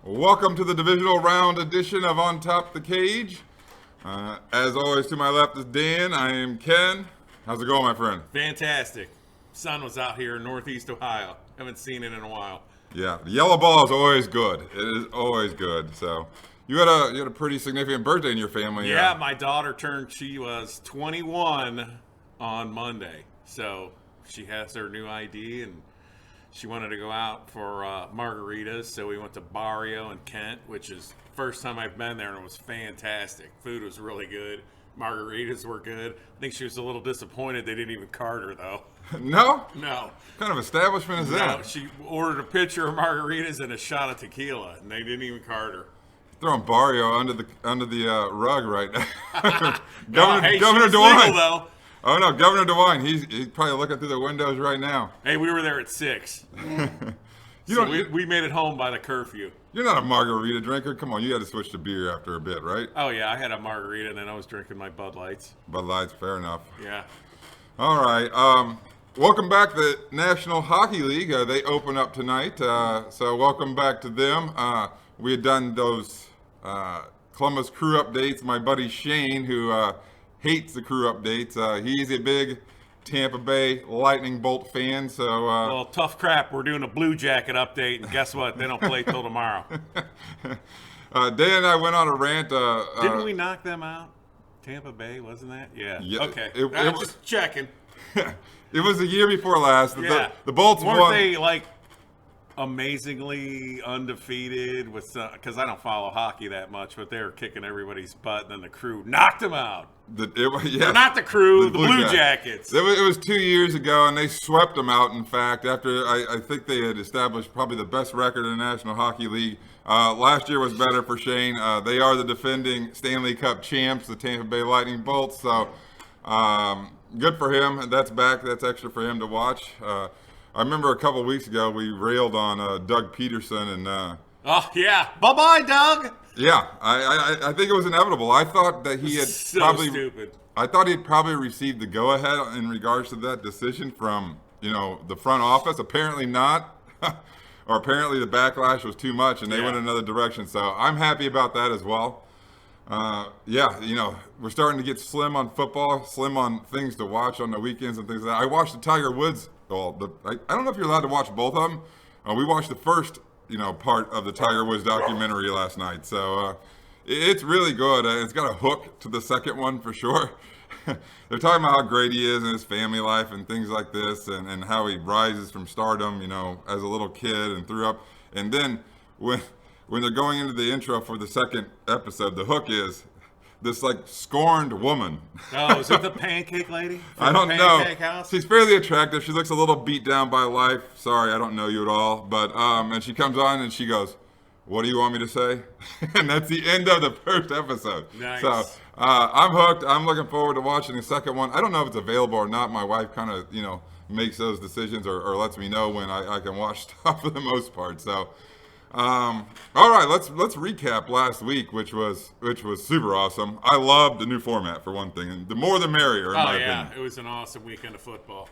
Welcome to the Divisional Round edition of On Top the Cage. As always, to my left is Dan. I am Ken. How's it going, my friend? Fantastic. Sun was out here in Northeast Ohio. Haven't seen it in a while. Yeah, the yellow ball is always good. It is always good. So you had a pretty significant birthday in your family. Yeah, my daughter she was 21 on Monday. So she has her new ID and she wanted to go out for margaritas. So we went to Barrio in Kent, which is the first time I've been there, and it was fantastic. Food was really good. Margaritas were good. I think she was a little disappointed they didn't even card her, though. No? No. What kind of establishment is No, that? she ordered a pitcher of margaritas and a shot of tequila, and they didn't even card her. Throwing Barrio under the rug right now. Governor Governor she was DeWine. legal, though. Oh no, Governor DeWine. He's probably looking through the windows right now. Hey, we were there at 6. We made it home by the curfew. You're not a margarita drinker. Come on, you had to switch to beer after a bit, right? Oh, yeah, I had a margarita, and then I was drinking my Bud Lights. Bud Lights, fair enough. Yeah. All right. Welcome back to the National Hockey League. They open up tonight, so welcome back to them. We had done those Columbus Crew updates. My buddy Shane, who hates the Crew updates, he's a big Tampa Bay Lightning Bolt fan. So, Well, tough crap. We're doing a Blue Jacket update, and guess what? They don't play till tomorrow. Dan and I went on a rant. Didn't we knock them out? Tampa Bay, wasn't that? Yeah. Okay. It was just checking. It was the year before last. Yeah. The Bolts Weren't won. they like amazingly undefeated with because I don't follow hockey that much, but they were kicking everybody's butt, and then the Crew knocked them out. Yeah. Not the Crew, the Blue Jackets. Jackets. It was 2 years ago, and they swept them out. In fact, after I think they had established probably the best record in the National Hockey League. Last year was better for Shane. They are the defending Stanley Cup champs, the Tampa Bay Lightning Bolts. So good for him. That's back. That's extra for him to watch. I remember a couple weeks ago we railed on Doug Peterson and. Oh yeah, bye Doug. Yeah, I think it was inevitable. I thought that he had stupid. I thought he'd probably received the go-ahead in regards to that decision from the front office. Apparently not, or apparently the backlash was too much and they went another direction. So I'm happy about that as well. We're starting to get slim on football, slim on things to watch on the weekends and things like that. I watched the Tiger Woods. Well, I don't know if you're allowed to watch both of them. We watched the first part of the Tiger Woods documentary last night. So it's really good. It's got a hook to the second one for sure. They're talking about how great he is in his family life and things like this and how he rises from stardom, as a little kid and threw up. And then when they're going into the intro for the second episode, the hook is this scorned woman. Oh, is it the pancake lady? I don't know. House? She's fairly attractive. She looks a little beat down by life. Sorry, I don't know you at all. But and she comes on and she goes, "What do you want me to say?" And that's the end of the first episode. Nice. So I'm hooked. I'm looking forward to watching the second one. I don't know if it's available or not. My wife kind of makes those decisions or lets me know when I can watch stuff for the most part. So. All right, let's recap last week, which was super awesome. I loved the new format for one thing, and the more the merrier. In my opinion. It was an awesome weekend of football.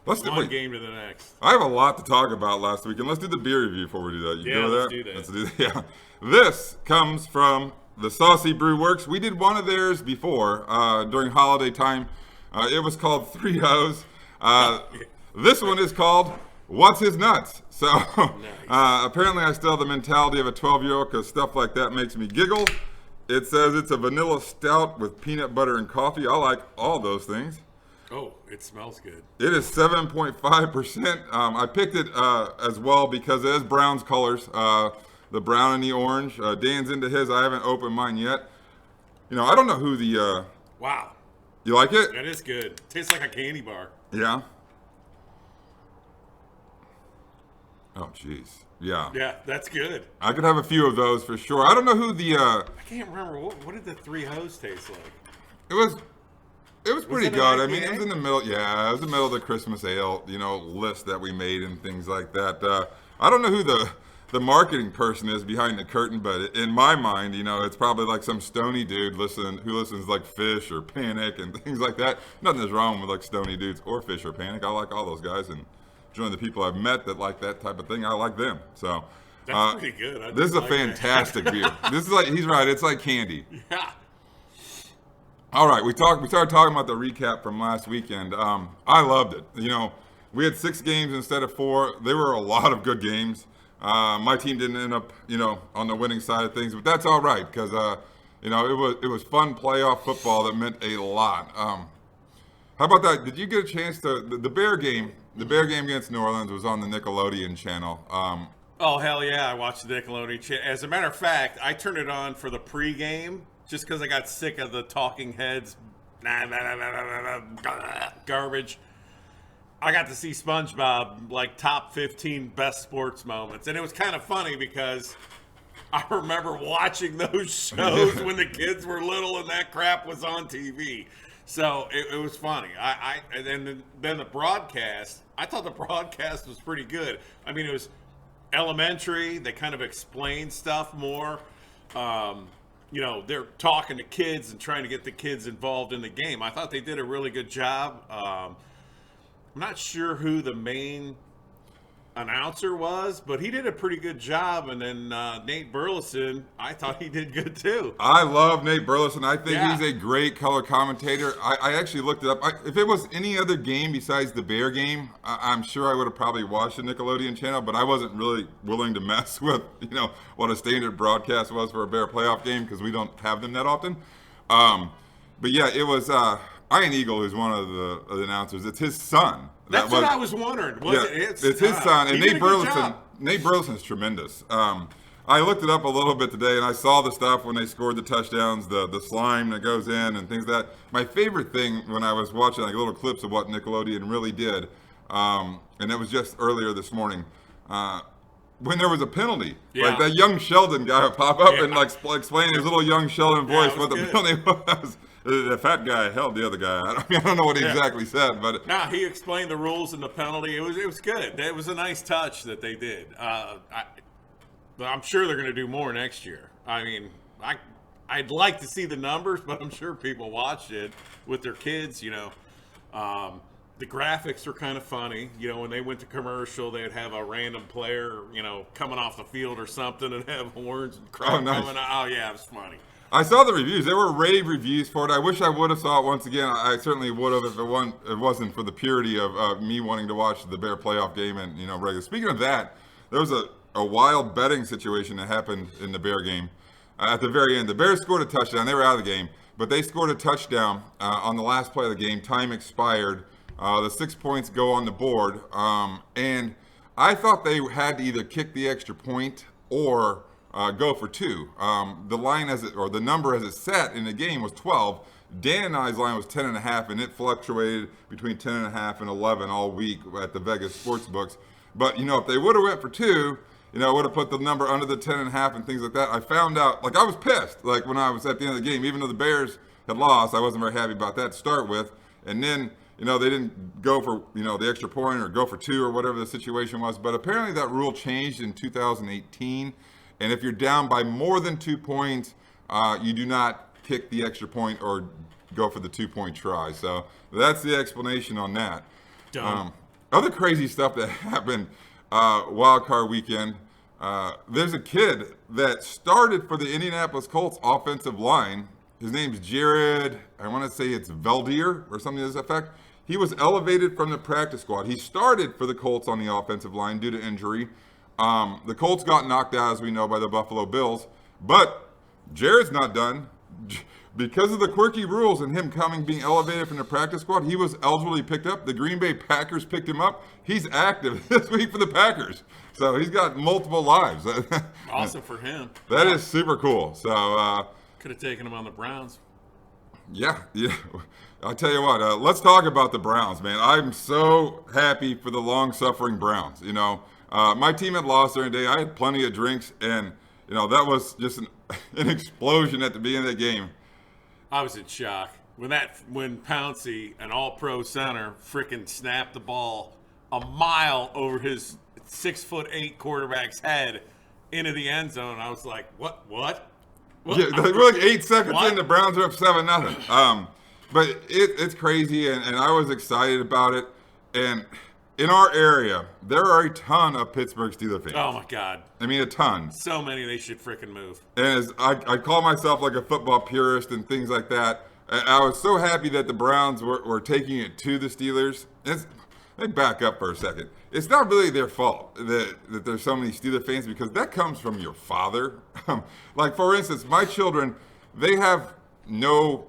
Let's do one game to the next. I have a lot to talk about last week, and let's do the beer review before we do that. You good with let's that? do that. Let's do that. Yeah, this comes from the Saucy Brew Works. We did one of theirs before during holiday time. It was called Three O's. This one is called What's His Nuts? So apparently I still have the mentality of a 12-year-old because stuff like that makes me giggle. It says it's a vanilla stout with peanut butter and coffee. I like all those things. Oh, it smells good. It is 7.5%. I picked it as well because it has Brown's colors, the brown and the orange. Dan's into his. I haven't opened mine yet. I don't know who the... Wow. You like it? That is good. Tastes like a candy bar. Yeah. Oh, jeez. Yeah. Yeah, that's good. I could have a few of those for sure. I don't know who the... I can't remember. What did the Three Hoes taste like? It was pretty it good. an I mean, IPA? it was in the middle. Yeah, it was in the middle of the Christmas ale, list that we made and things like that. I don't know who the marketing person is behind the curtain, but in my mind, it's probably like some stony dude who listens like Fish or Panic and things like that. Nothing is wrong with like stony dudes or Fish or Panic. I like all those guys, and join the people I've met that like that type of thing. I like them. So That's pretty good. This is a fantastic beer. This is like, he's right. It's like candy. Yeah. All right, we started talking about the recap from last weekend. I loved it. We had 6 games instead of 4. There were a lot of good games. My team didn't end up, on the winning side of things, but that's all right because, it was fun playoff football that meant a lot. How about that? Did you get a chance to the Bear game? The Bear game against New Orleans was on the Nickelodeon channel. Oh hell yeah! I watched the Nickelodeon. As a matter of fact, I turned it on for the pregame just because I got sick of the talking heads garbage. I got to see SpongeBob, like top 15 best sports moments, and it was kind of funny because I remember watching those shows when the kids were little and that crap was on TV. So it was funny. And then the broadcast. I thought the broadcast was pretty good. I mean, it was elementary. They kind of explained stuff more. They're talking to kids and trying to get the kids involved in the game. I thought they did a really good job. I'm not sure who the main announcer was, but he did a pretty good job. And then Nate Burleson, I thought he did good too. I love Nate Burleson. I think he's a great color commentator. I actually looked it up. If it was any other game besides the Bear game, I'm sure I would have probably watched the Nickelodeon channel, but I wasn't really willing to mess with, what a standard broadcast was for a Bear playoff game because we don't have them that often. But yeah, it was Ian Eagle, who's one of the announcers. It's his son. That's what I was wondering. It's his son, and Nate Burleson's tremendous. I looked it up a little bit today, and I saw the stuff when they scored the touchdowns, the slime that goes in, and things like that. My favorite thing when I was watching like little clips of what Nickelodeon really did, and it was just earlier this morning, when there was a penalty, like that young Sheldon guy would pop up and like explain his little young Sheldon voice what the penalty was. The fat guy held the other guy. I don't know what he exactly said, but he explained the rules and the penalty. It was good. It was a nice touch that they did. I'm sure they're going to do more next year. I mean, I'd like to see the numbers, but I'm sure people watched it with their kids. The graphics were kind of funny. When they went to commercial, they'd have a random player, coming off the field or something, and have horns and crap coming out. Oh yeah, it was funny. I saw the reviews. There were rave reviews for it. I wish I would have saw it once again. I certainly would have if it wasn't for the purity of me wanting to watch the Bear playoff game and regular. Speaking of that, there was a wild betting situation that happened in the Bear game. At the very end, the Bears scored a touchdown. They were out of the game, but they scored a touchdown on the last play of the game. Time expired. The 6 points go on the board, and I thought they had to either kick the extra point or go for 2. The line the number as it sat in the game was 12. Dan and I's line was 10.5, and it fluctuated between 10.5 and 11 all week at the Vegas sports books. But if they would have went for 2, it would have put the number under the 10.5 and things like that. I found out, I was pissed, when I was at the end of the game, even though the Bears had lost, I wasn't very happy about that to start with. And then, they didn't go for, the extra point or go for 2 or whatever the situation was. But apparently that rule changed in 2018. And if you're down by more than 2 points, you do not kick the extra point or go for the 2-point try. So that's the explanation on that. Other crazy stuff that happened wild card weekend. There's a kid that started for the Indianapolis Colts offensive line. His name's Jared, I want to say it's Veldier or something to this effect. He was elevated from the practice squad. He started for the Colts on the offensive line due to injury. The Colts got knocked out, as we know, by the Buffalo Bills. But Jared's not done. Because of the quirky rules and him being elevated from the practice squad, he was eligible to be picked up. The Green Bay Packers picked him up. He's active this week for the Packers. So he's got multiple lives. Awesome for him. That is super cool. So could have taken him on the Browns. Yeah. I'll tell you what, let's talk about the Browns, man. I'm so happy for the long-suffering Browns. My team had lost during the day. I had plenty of drinks, and, that was just an explosion at the beginning of the game. I was in shock. When Pouncey, an all-pro center, frickin' snapped the ball a mile over his 6'8" quarterback's head into the end zone, I was like, what? Yeah, we're like 8 seconds in, the Browns are up 7-0. But it's crazy, and I was excited about it. And in our area, there are a ton of Pittsburgh Steelers fans. Oh my God. I mean, a ton. So many they should freaking move. And as I call myself like a football purist and things like that. I was so happy that the Browns were taking it to the Steelers. Let me back up for a second. It's not really their fault that there's so many Steeler fans because that comes from your father. Like, for instance, my children, they have no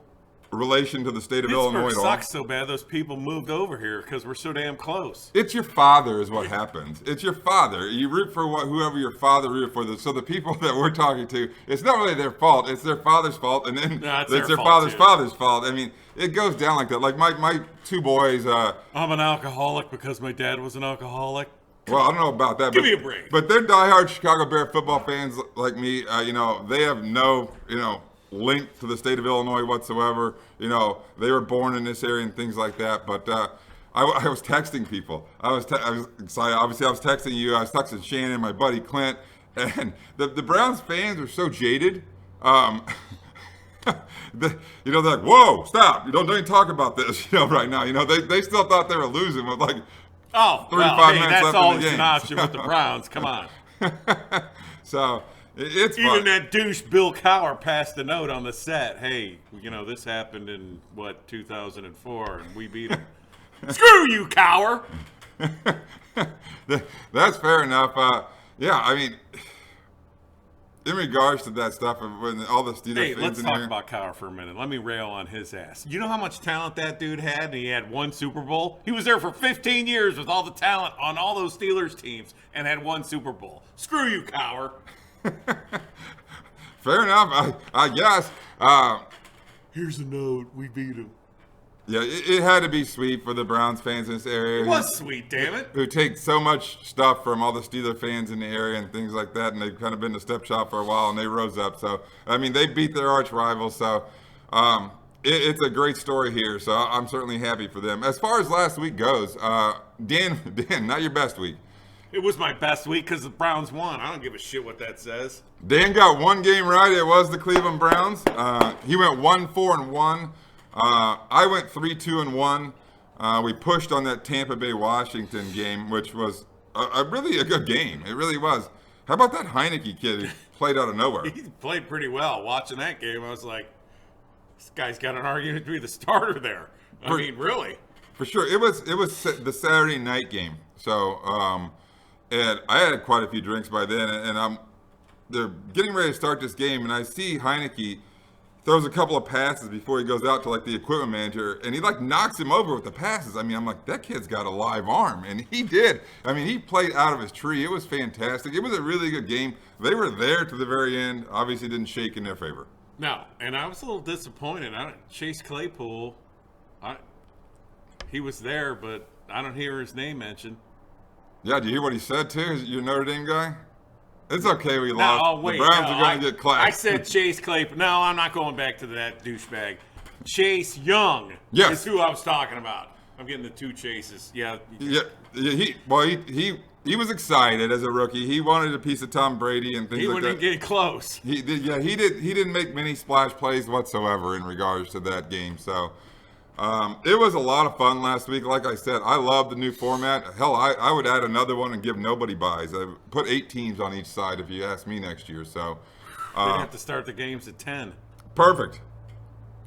relation to the state of Illinois at all. Sucks so bad those people moved over here because we're so damn close. It's your father is what happens. It's your father. You root for whoever your father rooted for. So the people that we're talking to, it's not really their fault. It's their father's fault, and then it's their father's fault. I mean, it goes down like that. Like my two boys. I'm an alcoholic because my dad was an alcoholic. Well, I don't know about that. Give me a break. But they're diehard Chicago Bear football fans like me. They have no, link to the state of Illinois whatsoever. They were born in this area and things like that. But I was texting people. I was excited. Obviously, I was texting you. I was texting Shannon, my buddy Clint, and the Browns fans are so jaded. They're like, whoa, stop! Don't even talk about this. Right now, they still thought they were losing with like 35 minutes that's left always in the game. an option with the Browns. Come on. So it's even fun. that douche Bill Cowher passed the note on the set. Hey, this happened in 2004, and we beat them. Screw you, Cowher. That's fair enough. Yeah, I mean, in regards to that stuff, when all the Steelers fans let's in talk here, about Cowher for a minute. Let me rail on his ass. You know how much talent that dude had, and he had one Super Bowl? He was there for 15 years with all the talent on all those Steelers teams and had one Super Bowl. Screw you, Cowher. Fair enough, I guess. Here's a note. We beat him. Yeah, it had to be sweet for the Browns fans in this area. It was sweet, damn it. Who take so much stuff from all the Steeler fans in the area and things like that, and they've kind of been the step shop for a while, and they rose up. So, I mean, they beat their arch rival. So, it's a great story here. So, I'm certainly happy for them. As far as last week goes, Dan, not your best week. It was my best week because the Browns won. I don't give a shit what that says. Dan got one game right. It was the Cleveland Browns. He went 1-4-1. I went 3-2-1. We pushed on that Tampa Bay Washington game, which was really a good game. It really was. How about that Heineke kid who played out of nowhere? He played pretty well. Watching that game, I was like, this guy's got an argument to be the starter there. I mean, really. For sure. It was the Saturday night game. So, and I had quite a few drinks by then, and they're getting ready to start this game, and I see Heineke throws a couple of passes before he goes out to like the equipment manager, and he like knocks him over with the passes. I mean, I'm like, that kid's got a live arm, and he did. I mean, he played out of his tree. It was fantastic. It was a really good game. They were there to the very end. Obviously, didn't shake in their favor. No, and I was a little disappointed. Chase Claypool, he was there, but I don't hear his name mentioned. Yeah, do you hear what he said too? Your Notre Dame guy? It's okay, we lost. Oh, wait, the Browns are going to get clapped. I said Chase Claypool. No, I'm not going back to that douchebag. Chase Young is who I was talking about. I'm getting the two Chases. Yeah. He was excited as a rookie. He wanted a piece of Tom Brady and things like that. He wouldn't get close. He did. Yeah, he did. He didn't make many splash plays whatsoever in regards to that game. So it was a lot of fun last week. Like I said, I love the new format. Hell, I would add another one and give nobody buys. I put 8 teams on each side if you ask me next year. So they'd have to start the games at 10. Perfect.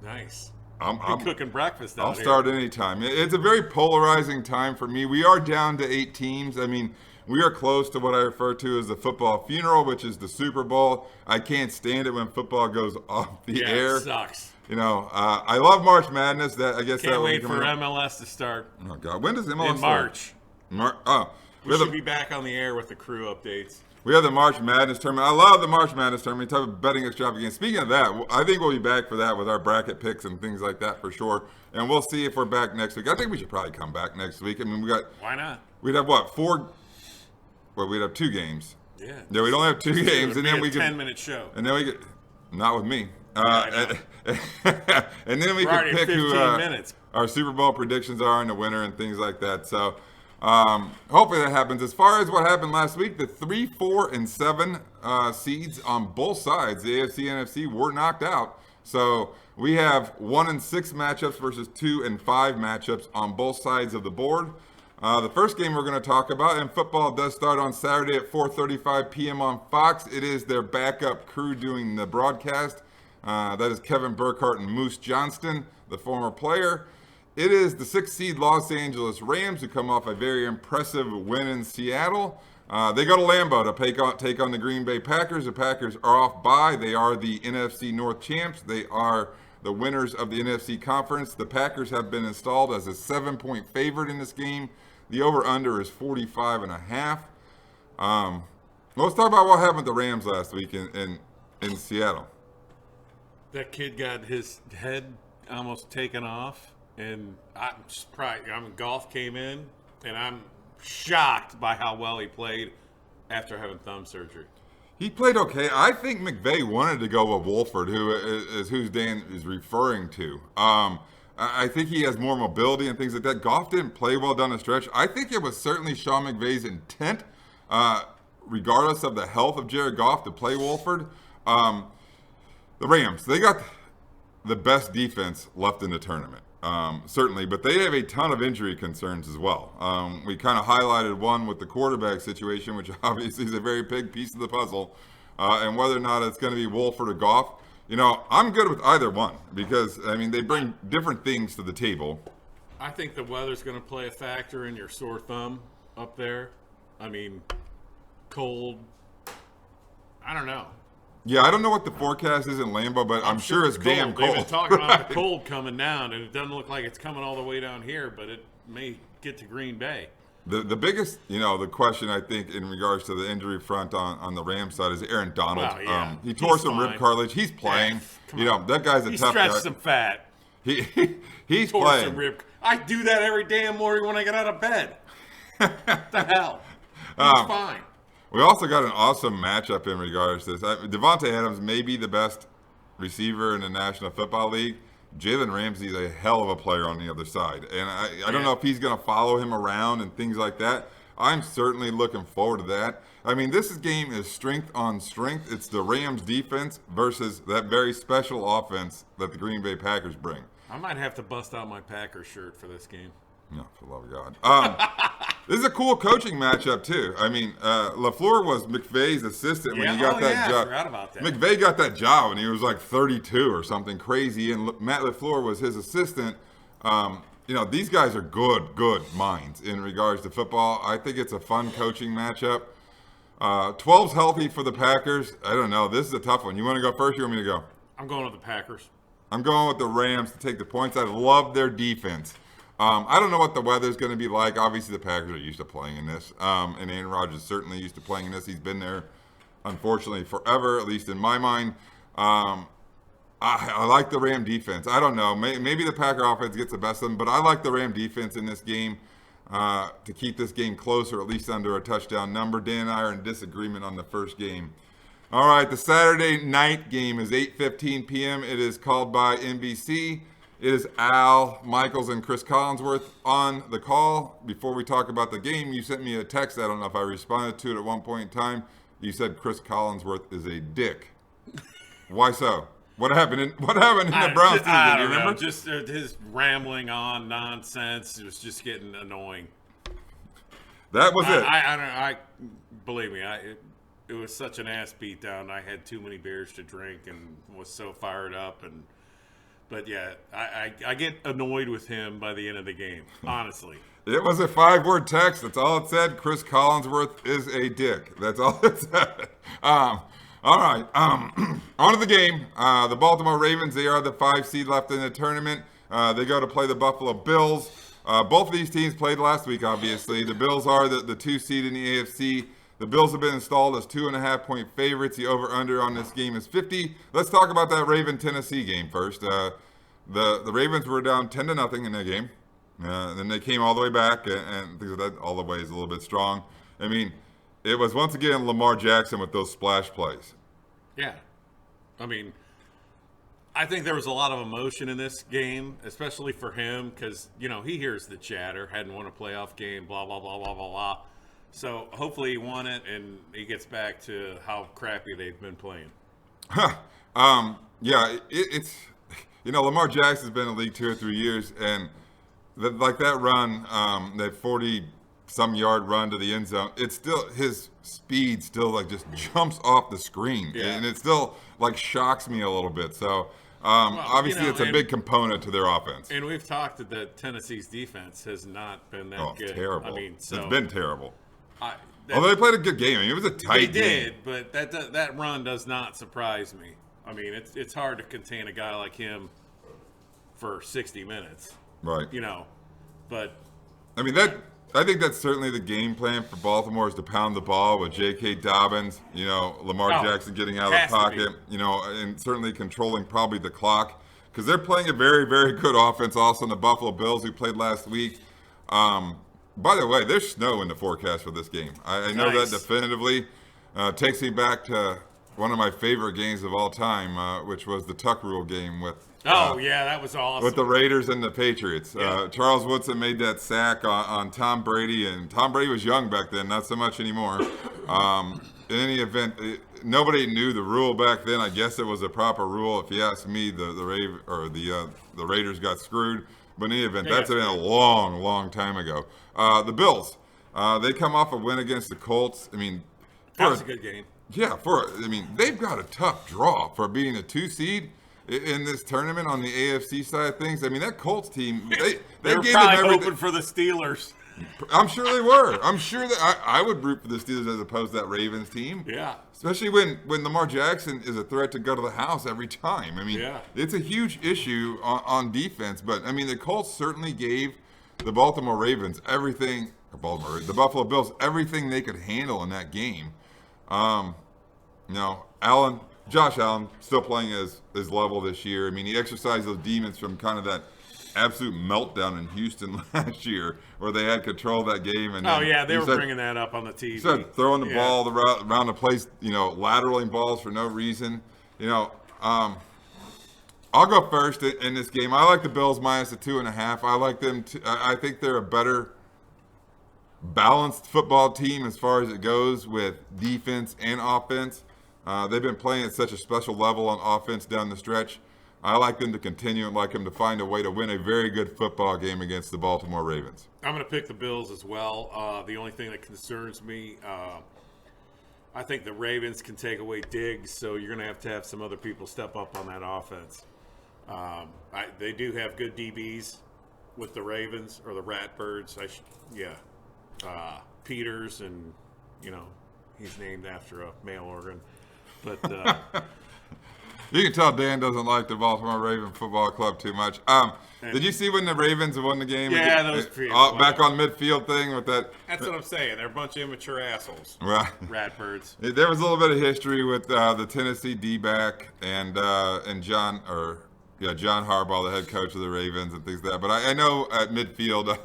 Nice. I'm cooking breakfast out I'll start anytime. It's a very polarizing time for me. We are down to 8 teams. I mean, we are close to what I refer to as the football funeral, which is the Super Bowl. I can't stand it when football goes off the air. It sucks. I love March Madness. Can't wait for MLS to start. Oh God, when does MLS in March? Start? We should be back on the air with the crew updates. We have the March Madness tournament. I love the March Madness tournament, type of betting extravaganza. Speaking of that, I think we'll be back for that with our bracket picks and things like that for sure. And we'll see if we're back next week. I think we should probably come back next week. I mean, Why not? We'd have what, 4? Well, we'd have 2 games. Yeah. No, we'd only have 2 games, and then we could 10-minute show. And then we could, not with me. And then we We're could pick 15 who minutes. our Super Bowl predictions are in the winner and things like that. So hopefully that happens. As far as what happened last week, the 3, 4, and 7 seeds on both sides, the AFC and NFC, were knocked out. So we have 1 and 6 matchups versus 2 and 5 matchups on both sides of the board. The first game we're going to talk about, and football does start on Saturday at 4:35 p.m. on Fox. It is their backup crew doing the broadcast. That is Kevin Burkhardt and Moose Johnston, the former player. It is the 6th seed Los Angeles Rams who come off a very impressive win in Seattle. They go to Lambeau to take on the Green Bay Packers. The Packers are off bye. They are the NFC North champs. They are the winners of the NFC Conference. The Packers have been installed as a 7-point favorite in this game. The over-under is 45.5. Let's talk about what happened with the Rams last week in Seattle. That kid got his head almost taken off, and I'm surprised. Golf came in, and I'm shocked by how well he played after having thumb surgery. He played okay. I think McVay wanted to go with Wolford, who Dan is referring to. I think he has more mobility and things like that. Goff didn't play well down the stretch. I think it was certainly Sean McVay's intent, regardless of the health of Jared Goff, to play Wolford. The Rams, they got the best defense left in the tournament, certainly, but they have a ton of injury concerns as well. We kind of highlighted one with the quarterback situation, which obviously is a very big piece of the puzzle, and whether or not it's going to be Wolford or Goff. I'm good with either one because, they bring different things to the table. I think the weather's going to play a factor in your sore thumb up there. Cold. I don't know. Yeah, I don't know what the forecast is in Lambeau, but I'm sure it's damn cold. They've been talking about the cold coming down, and it doesn't look like it's coming all the way down here, but it may get to Green Bay. The biggest, the question I think in regards to the injury front on the Rams side is Aaron Donald. Well, yeah. He tore some rib cartilage. He's playing. That guy's a tough guy. He stretched some fat. He's tore playing. Some rib. I do that every damn morning when I get out of bed. What the hell? He's fine. We also got an awesome matchup in regards to this. Devontae Adams may be the best receiver in the National Football League. Jalen Ramsey's a hell of a player on the other side. And I don't know if he's going to follow him around and things like that. I'm certainly looking forward to that. This game is strength on strength. It's the Rams defense versus that very special offense that the Green Bay Packers bring. I might have to bust out my Packers shirt for this game. No, for the love of God. This is a cool coaching matchup, too. LaFleur was McVay's assistant when he got that job. I forgot about that. McVay got that job when he was like 32 or something crazy, and Matt LaFleur was his assistant. These guys are good minds in regards to football. I think it's a fun coaching matchup. 12's healthy for the Packers. I don't know. This is a tough one. You want to go first or you want me to go? I'm going with the Packers. I'm going with the Rams to take the points. I love their defense. I don't know what the weather's going to be like. Obviously, the Packers are used to playing in this, and Aaron Rodgers is certainly used to playing in this. He's been there, unfortunately, forever, at least in my mind. I like the Ram defense. I don't know. Maybe the Packer offense gets the best of them, but I like the Ram defense in this game to keep this game close or at least under a touchdown number. Dan and I are in disagreement on the first game. All right, the Saturday night game is 8:15 p.m. It is called by NBC. It is Al Michaels and Chris Collinsworth on the call. Before we talk about the game, you sent me a text. I don't know if I responded to it at one point in time. You said Chris Collinsworth is a dick. Why so? What happened in the Browns season? I Do you don't remember? know. Just his rambling on nonsense. It was just getting annoying. That was it. I believe me. It was such an ass beat down. I had too many beers to drink and was so fired up But yeah, I get annoyed with him by the end of the game, honestly. It was a 5-word text. That's all it said. Chris Collinsworth is a dick. That's all it said. All right. On to the game. The Baltimore Ravens, they are the 5 seed left in the tournament. They go to play the Buffalo Bills. Both of these teams played last week, obviously. The Bills are the 2 seed in the AFC. The Bills have been installed as 2.5-point favorites. The over-under on this game is 50. Let's talk about that Raven-Tennessee game first. The Ravens were down 10-0 in that game. Then they came all the way back, and things like that. All the way is a little bit strong. It was once again Lamar Jackson with those splash plays. Yeah. I think there was a lot of emotion in this game, especially for him, because, he hears the chatter, hadn't won a playoff game, blah, blah, blah, blah, blah, blah. So hopefully he won it, and he gets back to how crappy they've been playing. It's Lamar Jackson's been in the league 2 or 3 years, and that run, that 40 some yard run to the end zone. It's still his speed still like just jumps off the screen, and it still like shocks me a little bit. So obviously it's a big component to their offense. And we've talked that Tennessee's defense has not been that good. Terrible. I mean, it's been terrible. Although they played a good game. I mean, it was a tight game. They did, but that run does not surprise me. I mean, it's hard to contain a guy like him for 60 minutes. Right. But I mean I think that's certainly the game plan for Baltimore is to pound the ball with J.K. Dobbins, Lamar Jackson getting out of the pocket, and certainly controlling probably the clock because they're playing a very, very good offense also in the Buffalo Bills who played last week. By the way, there's snow in the forecast for this game. I know that definitively. Takes me back to one of my favorite games of all time, which was the Tuck Rule game with that was awesome. With the Raiders and the Patriots. Yeah. Charles Woodson made that sack on Tom Brady, and Tom Brady was young back then, not so much anymore. In any event, nobody knew the rule back then. I guess it was a proper rule. If you ask me, the Raiders got screwed. But in any event, that's been a long, long time ago. The Bills, they come off a win against the Colts. I mean, that was a good game. Yeah, they've got a tough draw for being a 2 seed in this tournament on the AFC side of things. I mean, that Colts team, they were gave probably them everything. hoping for the Steelers. I'm sure they were. I'm sure that I would root for the Steelers as opposed to that Ravens team. Yeah. Especially when Lamar Jackson is a threat to go to the house every time. I mean, it's a huge issue on defense. But, I mean, the Colts certainly gave the Baltimore Ravens everything, the Buffalo Bills, everything they could handle in that game. Josh Allen still playing his level this year. I mean, he exercised those demons from kind of that absolute meltdown in Houston last year where they had control of that game. And they were bringing that up on the TV. He started throwing the ball around the place, lateraling balls for no reason. I'll go first in this game. I like the Bills minus the 2.5. I like them. I think they're a better balanced football team as far as it goes with defense and offense. They've been playing at such a special level on offense down the stretch. I like them to continue and like them to find a way to win a very good football game against the Baltimore Ravens. I'm going to pick the Bills as well. The only thing that concerns me, I think the Ravens can take away Diggs, so you're going to have some other people step up on that offense. They do have good DBs with the Ravens or the Ratbirds. Peters, and he's named after a male organ. But you can tell Dan doesn't like the Baltimore Raven Football Club too much. Did you see when the Ravens won the game? Yeah, back on midfield thing with that. That's what I'm saying. They're a bunch of immature assholes. Right. Ratbirds. There was a little bit of history with the Tennessee D-back and John Harbaugh, the head coach of the Ravens, and things like that. But I know at midfield,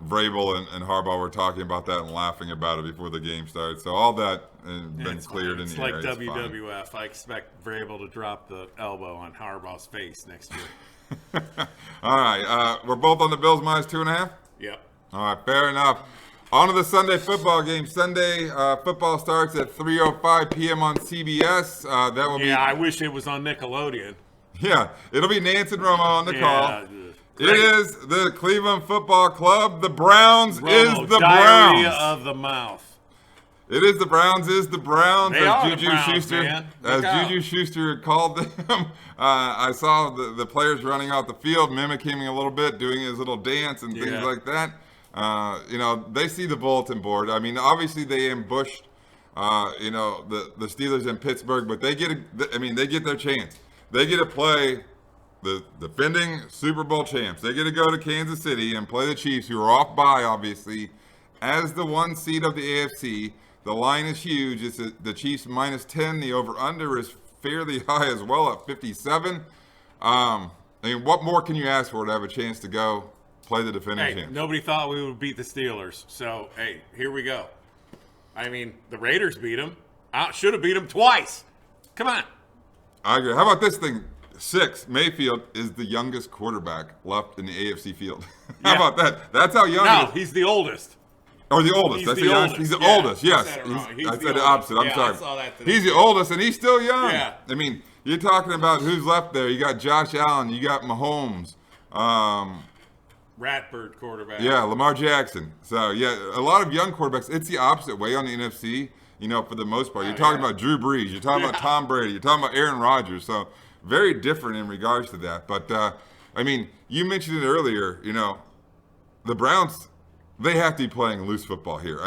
Vrabel and Harbaugh were talking about that and laughing about it before the game started. So all that has been cleared in the air. It's like WWF. I expect Vrabel to drop the elbow on Harbaugh's face next year. All right. We're both on the Bills minus 2.5? Yep. All right. Fair enough. On to the Sunday football game. Sunday football starts at 3:05 p.m. on CBS. That will be. Yeah, I wish it was on Nickelodeon. Yeah, it'll be Nance and Romo on the call. Great. It is the Cleveland Football Club. The Browns Romo, is the diarrhea Browns. of the mouth. It is the Browns is the Browns. They are the Browns, man. Juju Schuster called them. I saw the players running out the field, mimicking him a little bit, doing his little dance and things like that. They see the bulletin board. I mean, obviously they ambushed, the Steelers in Pittsburgh, but they get their chance. They get to play the defending Super Bowl champs. They get to go to Kansas City and play the Chiefs, who are off by, obviously, as the 1 seed of the AFC. The line is huge. It's the Chiefs minus 10. The over-under is fairly high as well at 57. What more can you ask for to have a chance to go play the defending champs? Nobody thought we would beat the Steelers. So, here we go. I mean, the Raiders beat them. Should have beat them twice. Come on. I agree. How about this thing? 6, Mayfield is the youngest quarterback left in the AFC field. How about that? That's how young he is. He's the oldest. Or the oldest. He's the oldest. He's the oldest, yes. I said the opposite. I'm sorry. I saw that today. He's the oldest, and he's still young. Yeah. I mean, you're talking about who's left there. You got Josh Allen. You got Mahomes. Ratbird quarterback. Yeah, Lamar Jackson. So, yeah, a lot of young quarterbacks. It's the opposite way on the NFC, for the most part. You're talking about Drew Brees. You're talking about Tom Brady. You're talking about Aaron Rodgers. So, very different in regards to that. But, you mentioned it earlier, the Browns, they have to be playing loose football here.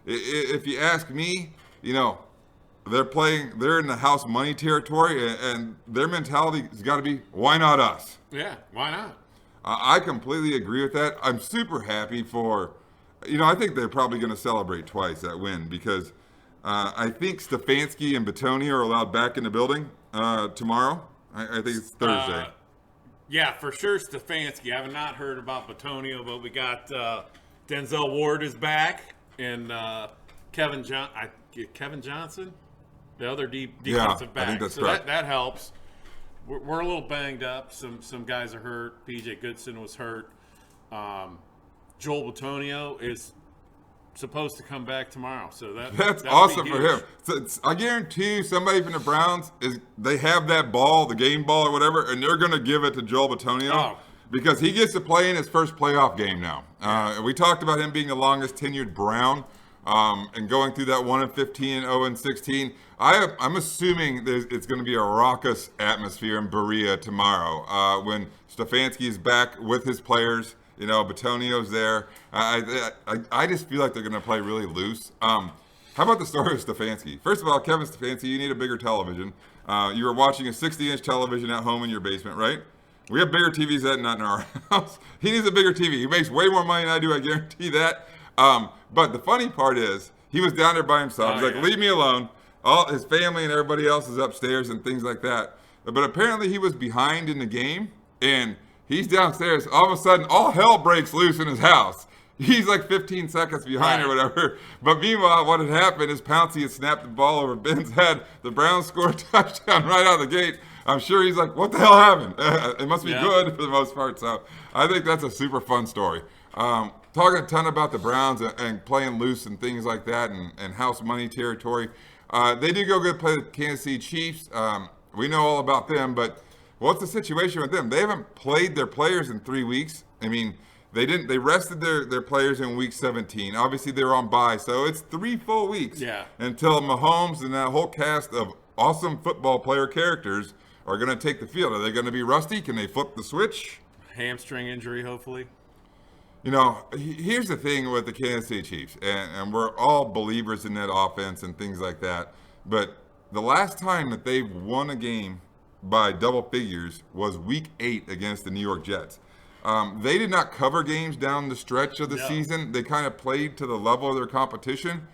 If you ask me, they're in the house money territory, and their mentality has got to be, why not us? Yeah, why not? I completely agree with that. I'm super happy for, I think they're probably going to celebrate twice that win because I think Stefanski and Batonio are allowed back in the building tomorrow. I think it's Thursday. Yeah, for sure Stefanski. I have not heard about Batonio, but we got Denzel Ward is back, and Kevin Johnson, the other defensive back. I think that's so correct. That helps. We're a little banged up. Some guys are hurt. PJ Goodson was hurt. Joel Batonio is supposed to come back tomorrow, so that's awesome for him. So I guarantee you, somebody from the Browns they have that ball, the game ball or whatever, and they're going to give it to Joel Batonio because he gets to play in his first playoff game now. We talked about him being the longest tenured Brown. And going through that 1-15 and 0-16, I'm assuming it's going to be a raucous atmosphere in Berea tomorrow when Stefanski is back with his players. Batonio's there. I just feel like they're going to play really loose. How about the story of Stefanski? First of all, Kevin Stefanski, you need a bigger television. You were watching a 60-inch television at home in your basement, right? We have bigger TVs than that in our house. He needs a bigger TV. He makes way more money than I do, I guarantee that. But the funny part is, he was down there by himself. He's like, leave me alone. All his family and everybody else is upstairs and things like that. But apparently he was behind in the game, and he's downstairs. All of a sudden, all hell breaks loose in his house. He's like 15 seconds behind or whatever. But meanwhile, what had happened is Pouncey had snapped the ball over Ben's head. The Browns scored a touchdown right out of the gate. I'm sure he's like, what the hell happened? It must be good for the most part. So I think that's a super fun story. Talking a ton about the Browns and playing loose and things like that and house money territory. They do go good play the Kansas City Chiefs. We know all about them, but what's the situation with them? They haven't played their players in 3 weeks. They rested their players in week 17. Obviously, they were on bye, so it's 3 full weeks until Mahomes and that whole cast of awesome football player characters are going to take the field. Are they going to be rusty? Can they flip the switch? Hamstring injury, hopefully. Here's the thing with the Kansas City Chiefs, and we're all believers in that offense and things like that, but the last time that they won a game by double figures was week 8 against the New York Jets. They did not cover games down the stretch of the season. They kind of played to the level of their competition.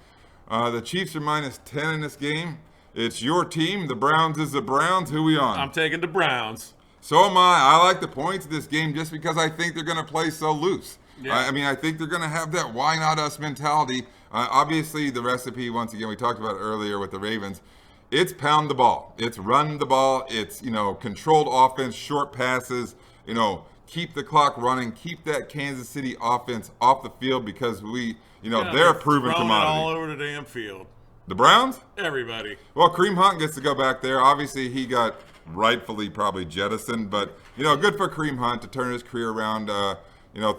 The Chiefs are -10 in this game. It's your team. The Browns is the Browns. Who we on? I'm taking the Browns. So am I. I like the points of this game just because I think they're going to play so loose. Yeah. I think they're going to have that why not us mentality. Obviously, the recipe, once again, we talked about it earlier with the Ravens, it's pound the ball. It's run the ball. It's, controlled offense, short passes, keep the clock running, keep that Kansas City offense off the field because they're a proven commodity. All over the damn field. The Browns? Everybody. Well, Kareem Hunt gets to go back there. Obviously, he got rightfully probably jettisoned, but, good for Kareem Hunt to turn his career around.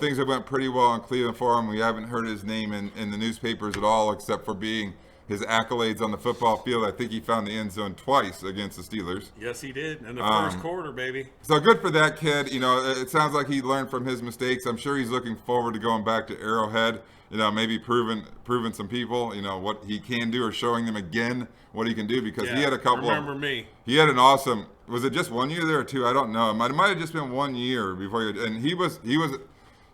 Things have went pretty well in Cleveland for him. We haven't heard his name in the newspapers at all, except for being his accolades on the football field. I think he found the end zone twice against the Steelers. Yes, he did in the first quarter, baby. So good for that kid. It sounds like he learned from his mistakes. I'm sure he's looking forward to going back to Arrowhead. Maybe proving some people, what he can do, or showing them again what he can do, because he had a couple. Remember me? He had an awesome. Was it just 1 year there or 2? I don't know. It might have just been 1 year before.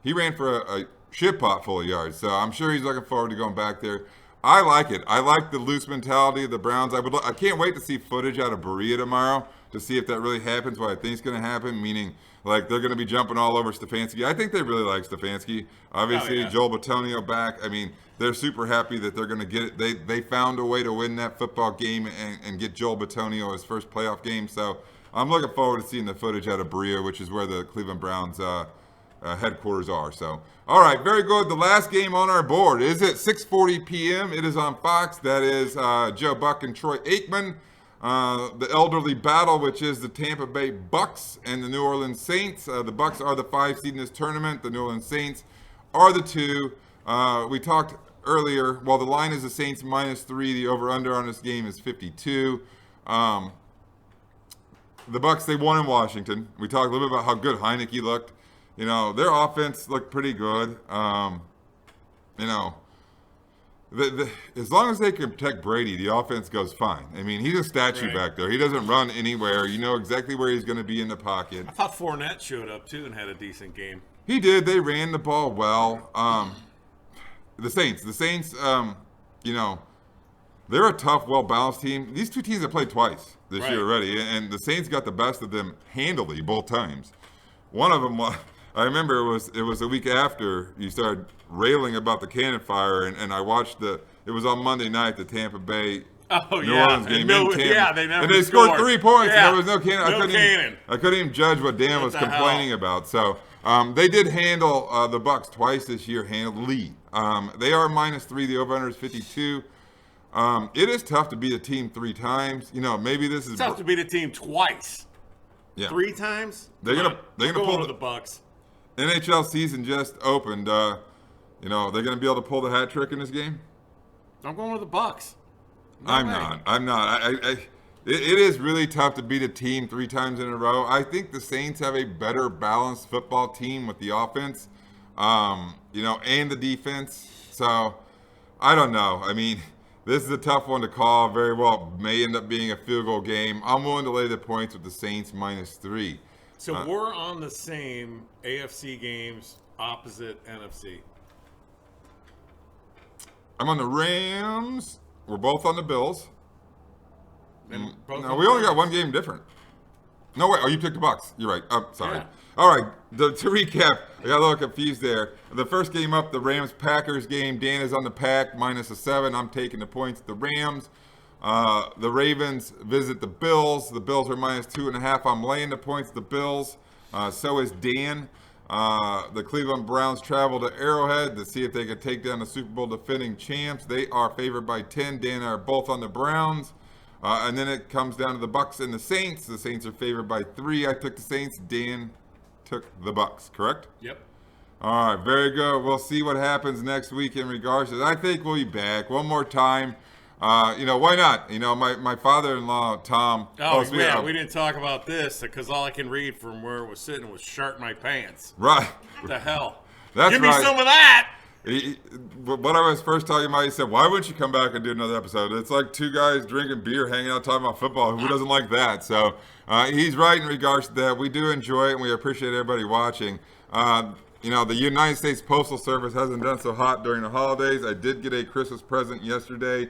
He ran for a shit pot full of yards. So I'm sure he's looking forward to going back there. I like it. I like the loose mentality of the Browns. I can't wait to see footage out of Berea tomorrow to see if that really happens, what I think is going to happen, meaning like they're going to be jumping all over Stefanski. I think they really like Stefanski. Obviously, Joel Batonio back. They're super happy that they're going to get it. They found a way to win that football game and get Joel Batonio his first playoff game. So I'm looking forward to seeing the footage out of Berea, which is where the Cleveland Browns headquarters are. So, all right, very good. The last game on our board is at 6:40 p.m. It is on Fox. That is Joe Buck and Troy Aikman. The elderly battle, which is the Tampa Bay Bucks and the New Orleans Saints. The Bucks are the 5 seed in this tournament. The New Orleans Saints are the 2. We talked earlier. Well, the line is the Saints -3. The over/under on this game is 52. The Bucks, they won in Washington. We talked a little bit about how good Heineke looked. You know, their offense looked pretty good. You know, as long as they can protect Brady, the offense goes fine. I mean, he's a statue back there. He doesn't run anywhere. You know exactly where he's going to be in the pocket. I thought Fournette showed up too and had a decent game. He did. They ran the ball well. The Saints, you know, they're a tough, well-balanced team. These 2 teams have played twice this year already, and the Saints got the best of them handily both times. One of them, I remember it was a week after you started railing about the cannon fire, and I watched it was on Monday night, the Tampa Bay New Orleans game in Tampa. Yeah, they never and they scored 3 points, yeah. and there was no cannon. I couldn't even judge what Dan was complaining about. So they did handle the Bucks twice this year, handily. They are -3. The over/under is 52. It is tough to beat a team 3 times. You know, maybe this is tough to beat a team twice. Yeah. 3 times? They're gonna pull the Bucks. NHL season just opened. You know, they're gonna be able to pull the hat trick in this game. I'm going with the Bucks. I'm not. It is really tough to beat a team 3 times in a row. I think the Saints have a better balanced football team with the offense, you know, and the defense. So I don't know. I mean, this is a tough one to call. Very well may end up being a field goal game. I'm willing to lay the points with the Saints -3. So we're on the same AFC games, opposite NFC. I'm on the Rams. We're both on the Bills. Both No, we only got 1 game different. No, wait. Oh, you picked the Bucks. You're right. Oh, sorry. Yeah. All right. To recap, I got a little confused there. The first game up, the Rams-Packers game. Dan is on the Pack, -7. I'm taking the points at the Rams. The Ravens visit the Bills. The Bills are -2.5. I'm laying the points at the Bills. So is Dan. The Cleveland Browns travel to Arrowhead to see if they can take down the Super Bowl defending champs. They are favored by 10. Dan and I are both on the Browns. And then it comes down to the Bucks and the Saints. The Saints are favored by 3. I took the Saints. Dan took the Bucks, correct? Yep. All right, very good. We'll see what happens next week in regards to that. I think we'll be back one more time. You know, why not? You know, my father-in-law, Tom. We didn't talk about this because all I can read from where it was sitting was "Shart my pants." Right. What the hell? That's Give me right. some of that. What I was first talking about, he said, why wouldn't you come back and do another episode? It's like 2 guys drinking beer, hanging out, talking about football. Who doesn't like that? So he's right in regards to that. We do enjoy it, and we appreciate everybody watching. You know, the United States Postal Service hasn't done so hot during the holidays. I did get a Christmas present yesterday.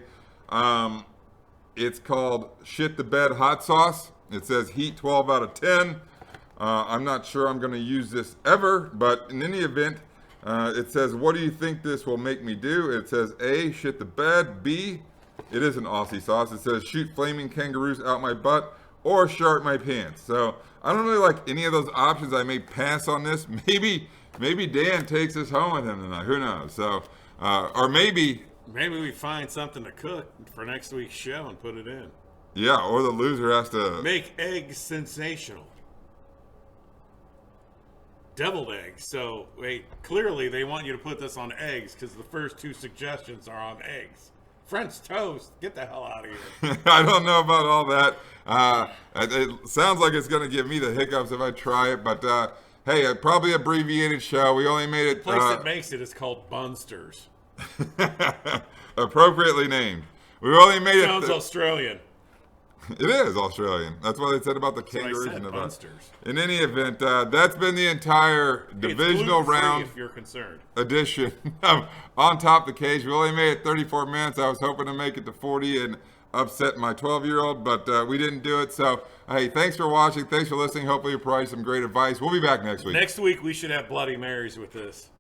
It's called Shit the Bed Hot Sauce. It says heat 12 out of 10. I'm not sure I'm going to use this ever, but in any event, it says, what do you think this will make me do? It says A, shit the bed. B, it is an Aussie sauce. It says shoot flaming kangaroos out my butt or shart my pants. So I don't really like any of those options. I may pass on this. Maybe Dan takes us home with him tonight. Who knows? So, or maybe we find something to cook for next week's show and put it in. Yeah, or the loser has to make eggs sensational. Deviled eggs. So, wait, clearly they want you to put this on eggs because the first 2 suggestions are on eggs. French toast. Get the hell out of here. I don't know about all that. It sounds like it's going to give me the hiccups if I try it, but hey, probably abbreviated show. We only made it. The place that makes it is called Bunsters. Appropriately named. We only made it. Sounds Australian. It is Australian. That's what they said about the kangaroos and the Bunsters. In any event, that's been the entire divisional round if you're concerned. edition of On Top of the Cage. We only made it 34 minutes. I was hoping to make it to 40 and upset my 12-year-old, but we didn't do it. So, hey, thanks for watching. Thanks for listening. Hopefully you provided some great advice. We'll be back next week. Next week we should have Bloody Marys with this.